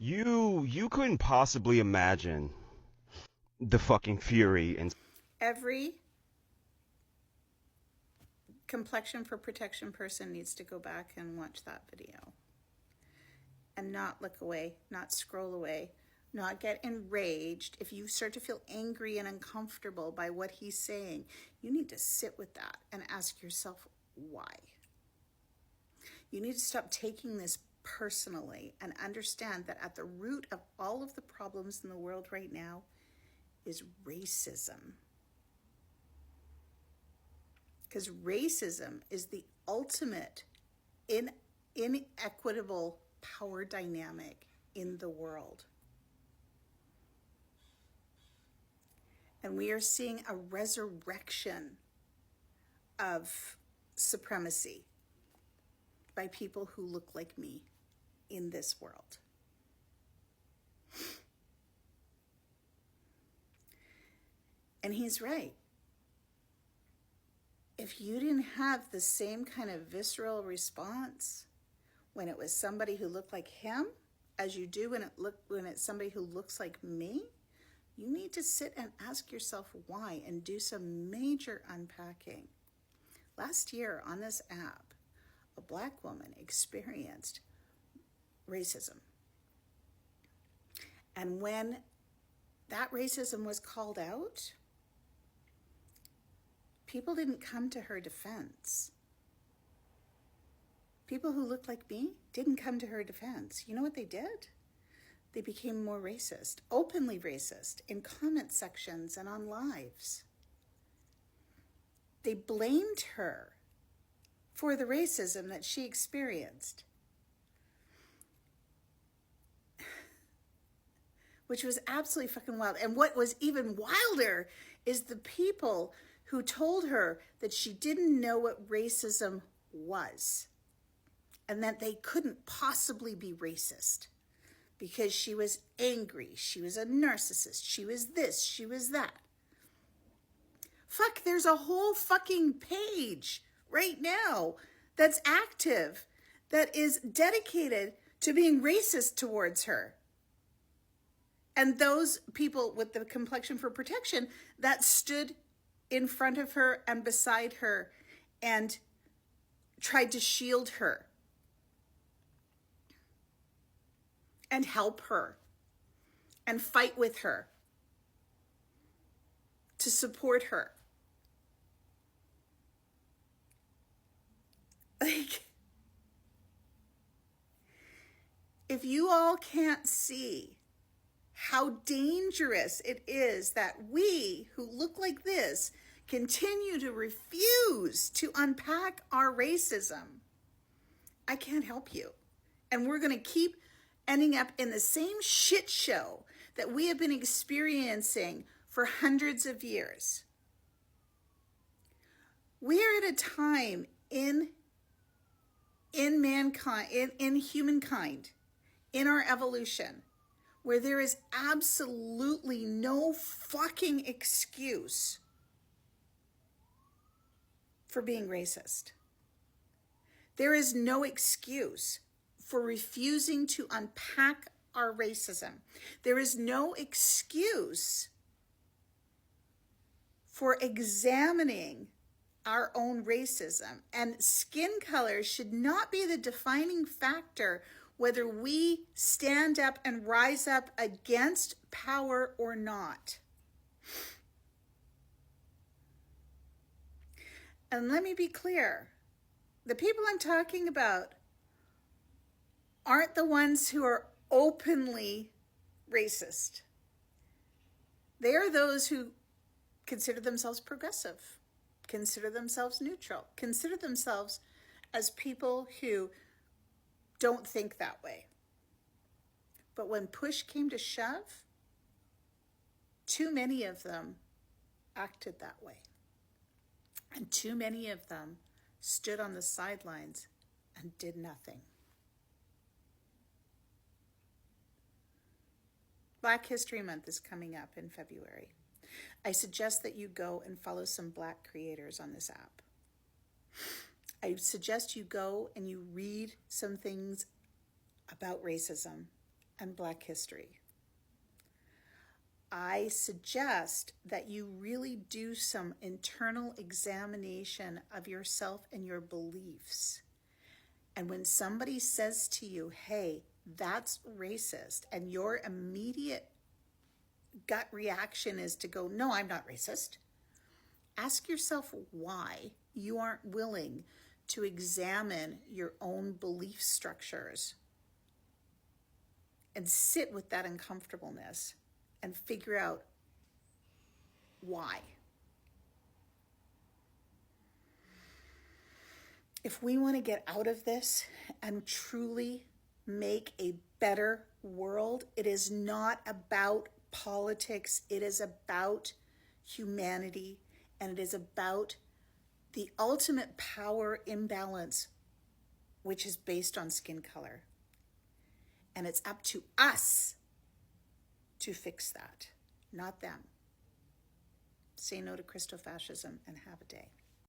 You couldn't possibly imagine the fucking fury and Every complexion for protection person needs to go back and watch that video and not look away, not scroll away, not get enraged. If you start to feel angry and uncomfortable by what he's saying, you need to sit with that and ask yourself why. You need to stop taking this personally and understand that at the root of all of the problems in the world right now is racism. Because racism is the ultimate inequitable power dynamic in the world. And we are seeing a resurrection of supremacy by people who look like me in this world. And he's right. If you didn't have the same kind of visceral response when it was somebody who looked like him as you do when it's somebody who looks like me, you need to sit and ask yourself why and do some major unpacking. Last year on this app, a Black woman experienced racism. And when that racism was called out, people didn't come to her defense. People who looked like me didn't come to her defense. You know what they did? They became more racist, openly racist, in comment sections and on lives. They blamed her for the racism that she experienced, which was absolutely fucking wild. And what was even wilder is the people who told her that she didn't know what racism was and that they couldn't possibly be racist because she was angry, she was a narcissist, she was this, she was that. Fuck, there's a whole fucking page right now that's active that is dedicated to being racist towards her. And those people with the complexion for protection that stood in front of her and beside her and tried to shield her and help her and fight with her to support her. Like, if you all can't see how dangerous it is that we who look like this continue to refuse to unpack our racism, I can't help you. And we're going to keep ending up in the same shit show that we have been experiencing for hundreds of years. We are at a time in mankind, in humankind, in our evolution, where there is absolutely no fucking excuse for being racist. There is no excuse for refusing to unpack our racism. There is no excuse for examining our own racism. And skin color should not be the defining factor whether we stand up and rise up against power or not. And let me be clear, the people I'm talking about aren't the ones who are openly racist. They are those who consider themselves progressive, consider themselves neutral, consider themselves as people who don't think that way. But when push came to shove, too many of them acted that way. And too many of them stood on the sidelines and did nothing. Black History Month is coming up in February. I suggest that you go and follow some Black creators on this app. I suggest you go and you read some things about racism and Black history. I suggest that you really do some internal examination of yourself and your beliefs. And when somebody says to you, hey, that's racist, and your immediate gut reaction is to go, no, I'm not racist, ask yourself why you aren't willing to examine your own belief structures and sit with that uncomfortableness and figure out why. If we want to get out of this and truly make a better world, it is not about politics. It is about humanity, and it is about the ultimate power imbalance, which is based on skin color. And it's up to us to fix that, not them. Say no to Christofascism and have a day.